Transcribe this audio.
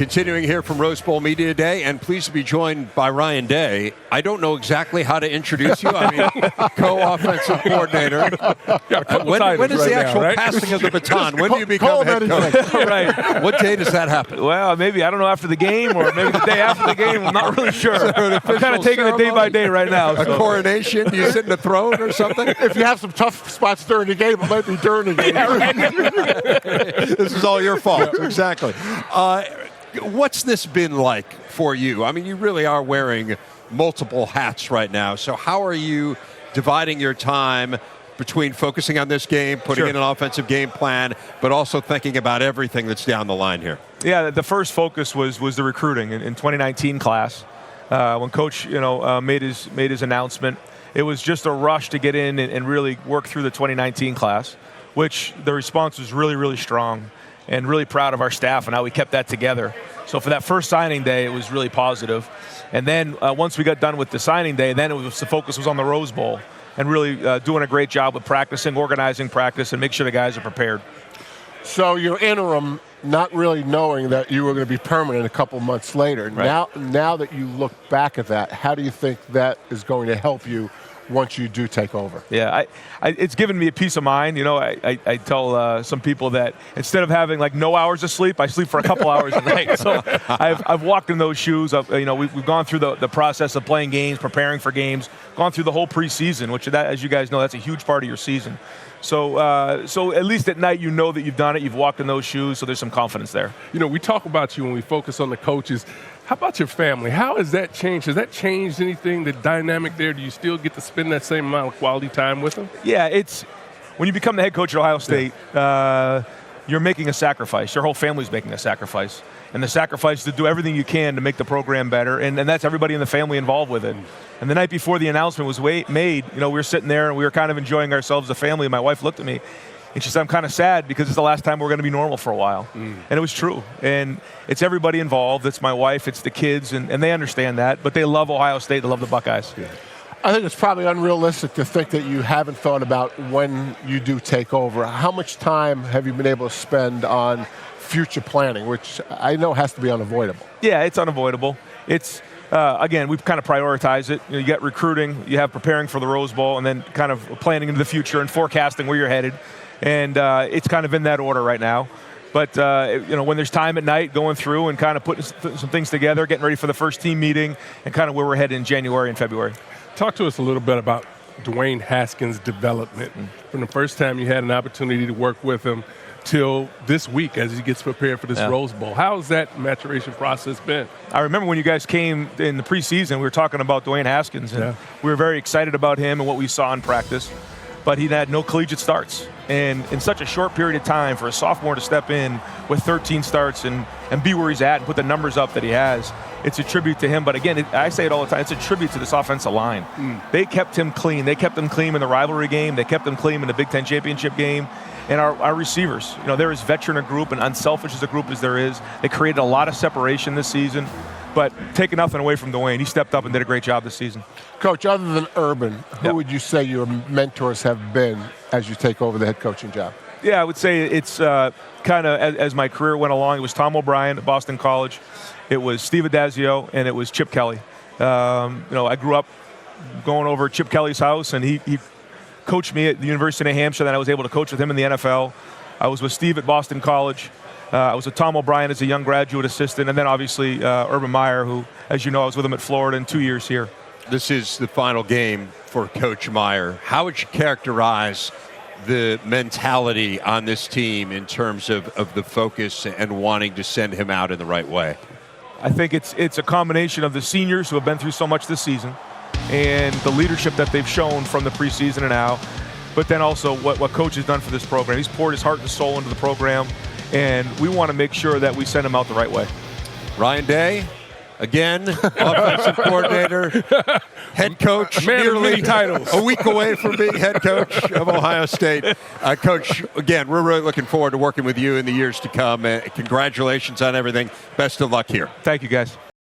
Continuing here from Rose Bowl Media Day, and pleased to be joined by Ryan Day. I don't know exactly how to introduce you. I mean, co-offensive coordinator. When is the actual passing of the baton? When do you become head coach? Right. What day does that happen? Well, maybe, I don't know, after the game or maybe the day after the game. I'm not really sure. I'm kind of taking it day by day right now. A coronation? Do you sit in the throne or something? If you have some tough spots during the game, it might be during the game. Yeah, right. This is all your fault. Exactly. What's this been like for you? I mean, you really are wearing multiple hats right now. So how are you dividing your time between focusing on this game, putting in an offensive game plan, but also thinking about everything that's down the line here? Yeah, the first focus was the recruiting in 2019 class. When Coach made his announcement, it was just a rush to get in and really work through the 2019 class, which the response was really, really strong. And really proud of our staff and how we kept that together. So for that first signing day, it was really positive. And then once we got done with the signing day, then the focus was on the Rose Bowl and really doing a great job with practicing, organizing practice, and make sure the guys are prepared. So your interim, not really knowing that you were going to be permanent a couple months later. Right. Now that you look back at that, how do you think that is going to help you once you do take over? Yeah, it's given me a peace of mind. You know, I tell some people that instead of having like no hours of sleep, I sleep for a couple hours a night. So I've walked in those shoes. We've gone through the process of playing games, preparing for games, gone through the whole preseason, which, as you guys know, that's a huge part of your season. So at least at night you know that you've done it, you've walked in those shoes, so there's some confidence there. You know, we talk about you when we focus on the coaches. How about your family? How has that changed? Has that changed anything, the dynamic there? Do you still get to spend that same amount of quality time with them? Yeah, it's when you become the head coach at Ohio State, you're making a sacrifice. Your whole family's making a sacrifice. And the sacrifice is to do everything you can to make the program better, and that's everybody in the family involved with it. And the night before the announcement was made, we were sitting there and we were kind of enjoying ourselves as a family, and my wife looked at me and she said, I'm kind of sad because it's the last time we're going to be normal for a while. And it was true. And it's everybody involved. It's my wife, it's the kids, and they understand that, but they love Ohio State, they love the Buckeyes. Yeah. I think it's probably unrealistic to think that you haven't thought about when you do take over. How much time have you been able to spend on future planning, which I know has to be unavoidable? Yeah, it's unavoidable. It's, again, we've kind of prioritized it. You get recruiting, you have preparing for the Rose Bowl, and then kind of planning into the future and forecasting where you're headed. And it's kind of in that order right now. But, when there's time at night going through and kind of putting some things together, getting ready for the first team meeting, and kind of where we're headed in January and February. Talk to us a little bit about Dwayne Haskins' development. From the first time you had an opportunity to work with him till this week as he gets prepared for this Rose Bowl. How has that maturation process been? I remember when you guys came in the preseason, we were talking about Dwayne Haskins, and we were very excited about him and what we saw in practice. But he had no collegiate starts. And in such a short period of time for a sophomore to step in with 13 starts and be where he's at and put the numbers up that he has, it's a tribute to him. But again, I say it all the time, it's a tribute to this offensive line. They kept him clean. They kept him clean in the rivalry game. They kept him clean in the Big Ten championship game. And our receivers, they're as veteran a group and unselfish as a group as there is. They created a lot of separation this season. But taking nothing away from Dwayne, he stepped up and did a great job this season. Coach, other than Urban, who would you say your mentors have been as you take over the head coaching job? Yeah, I would say it's kind of, as my career went along, it was Tom O'Brien at Boston College, it was Steve Adazio, and it was Chip Kelly. I grew up going over at Chip Kelly's house, and he coached me at the University of New Hampshire, then I was able to coach with him in the NFL. I was with Steve at Boston College. I was with Tom O'Brien as a young graduate assistant, and then obviously Urban Meyer, who, as you know, I was with him at Florida in 2 years here. This is the final game for Coach Meyer. How would you characterize the mentality on this team in terms of the focus and wanting to send him out in the right way? I think it's a combination of the seniors who have been through so much this season and the leadership that they've shown from the preseason and now, but then also what Coach has done for this program. He's poured his heart and soul into the program, and we want to make sure that we send him out the right way. Ryan Day, again, offensive coordinator, head coach, nearly titles. A week away from being head coach of Ohio State. Coach, again, we're really looking forward to working with you in the years to come. Congratulations on everything. Best of luck here. Thank you, guys.